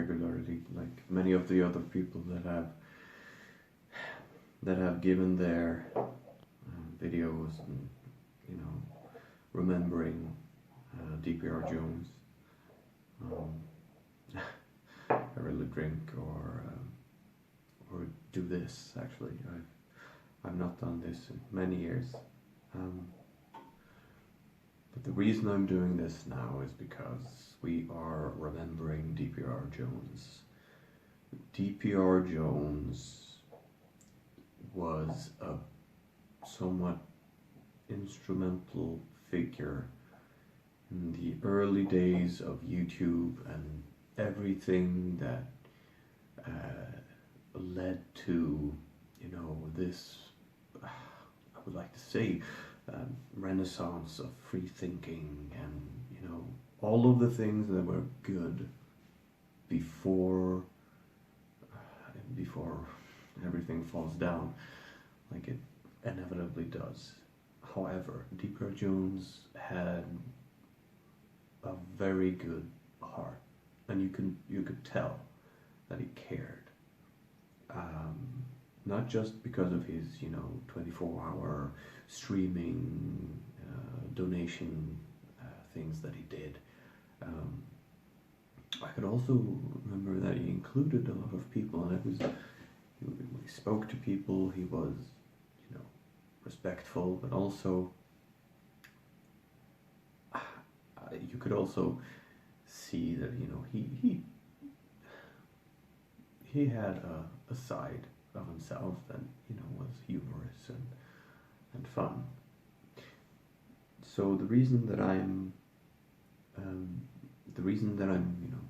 regularly, like many of the other people that have given their videos and, you know, remembering DPR Jones. I really drink or do this. Actually, I've not done this in many years. But the reason I'm doing this now is because we are remembering DPR Jones. DPR Jones was a somewhat instrumental figure in the early days of YouTube and everything that led to, you know, this, I would like to say, renaissance of free thinking and, you know, all of the things that were good before everything falls down, like it inevitably does. However, DPR Jones had a very good heart, and you could tell that he cared. Not just because of his, you know, 24-hour streaming donation things that he did. I could also remember that he included a lot of people, and it was, he spoke to people. He was, you know, respectful, but also you could also see that, you know, he had a side of himself that, you know, was humorous and fun. So the reason that I'm you know,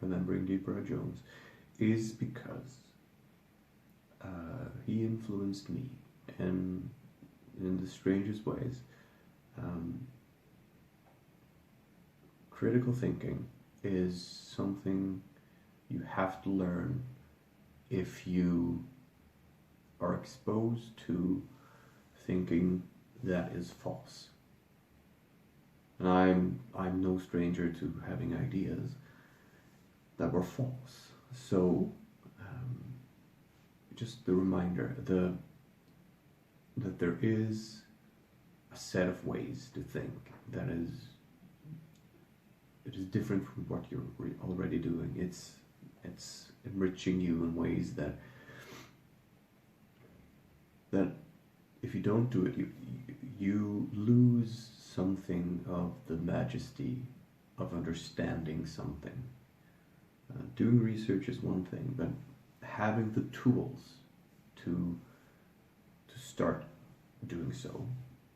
remembering DPR Jones is because he influenced me in the strangest ways. Critical thinking is something you have to learn if you are exposed to thinking that is false. And I'm no stranger to having ideas that were false. So just the reminder that there is a set of ways to think that is different from what you're already doing. It's enriching you in ways that if you don't do it, you lose something of the majesty of understanding something. Doing research is one thing, but having the tools to start doing so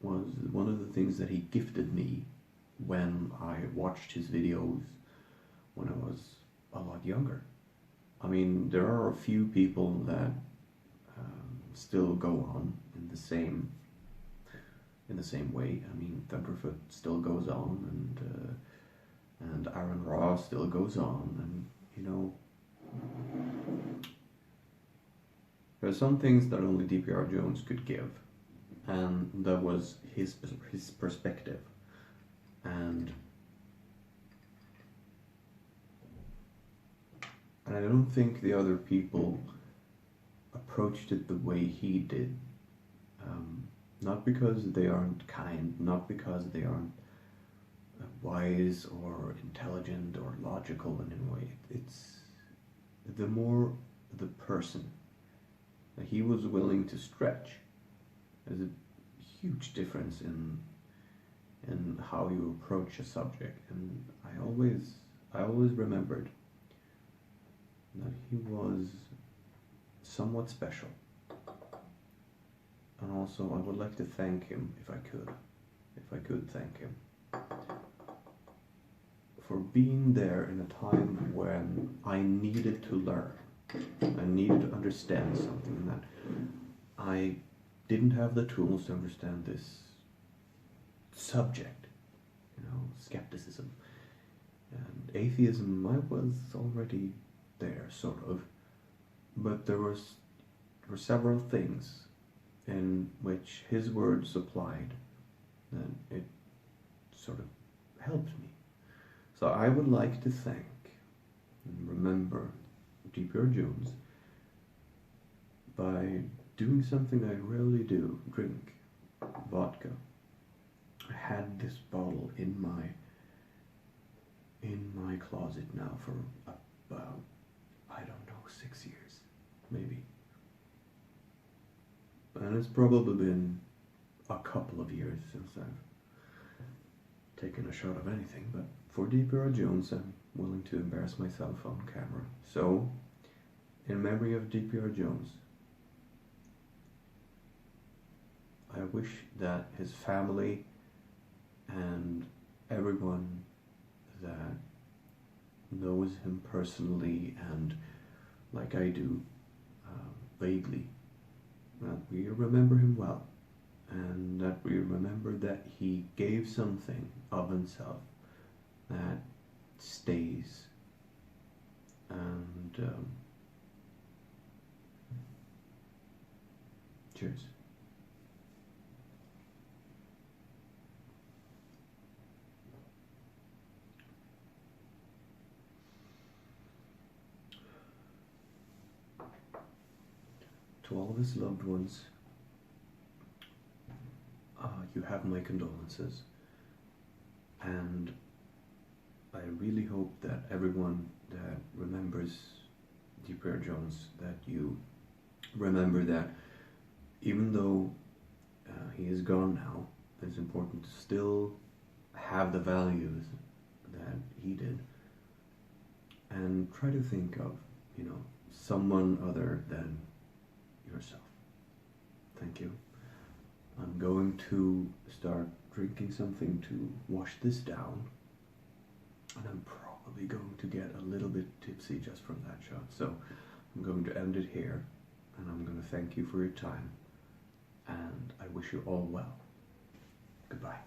was one of the things that he gifted me when I watched his videos when I was a lot younger. I mean, there are a few people that still go on in the same way. I mean, Thunderfoot still goes on, and Aaron Raw still goes on, and, you know, there are some things that only DPR Jones could give, and that was his perspective. And I don't think the other people approached it the way he did. Not because they aren't kind, not because they aren't wise or intelligent or logical in any way. It's the more the person that he was willing to stretch. There's a huge difference in how you approach a subject, and I always remembered that he was somewhat special. And also, I would like to thank him, if I could thank him, for being there in a time when I needed to learn. I needed to understand something that I didn't have the tools to understand this subject, you know, skepticism. And atheism, I was already there, sort of, but there were several things in which his words applied, and it sort of helped me. So I would like to thank and remember DPR Jones by doing something I rarely do, drink vodka. I had this bottle in my closet now for about, I don't know, 6 years, maybe. And it's probably been a couple of years since I've taken a shot of anything, but for DPR Jones, I'm willing to embarrass myself on camera. So, in memory of DPR Jones, I wish that his family and everyone that knows him personally and, like I do, vaguely, that we remember him well, and that we remember that he gave something of himself that stays. And cheers. To all of his loved ones, you have my condolences, and I really hope that everyone that remembers DPR Jones, that you remember that even though he is gone now, it's important to still have the values that he did, and try to think of, someone other than yourself. Thank you. I'm going to start drinking something to wash this down, and I'm probably going to get a little bit tipsy just from that shot. So I'm going to end it here, and I'm going to thank you for your time, and I wish you all well. Goodbye.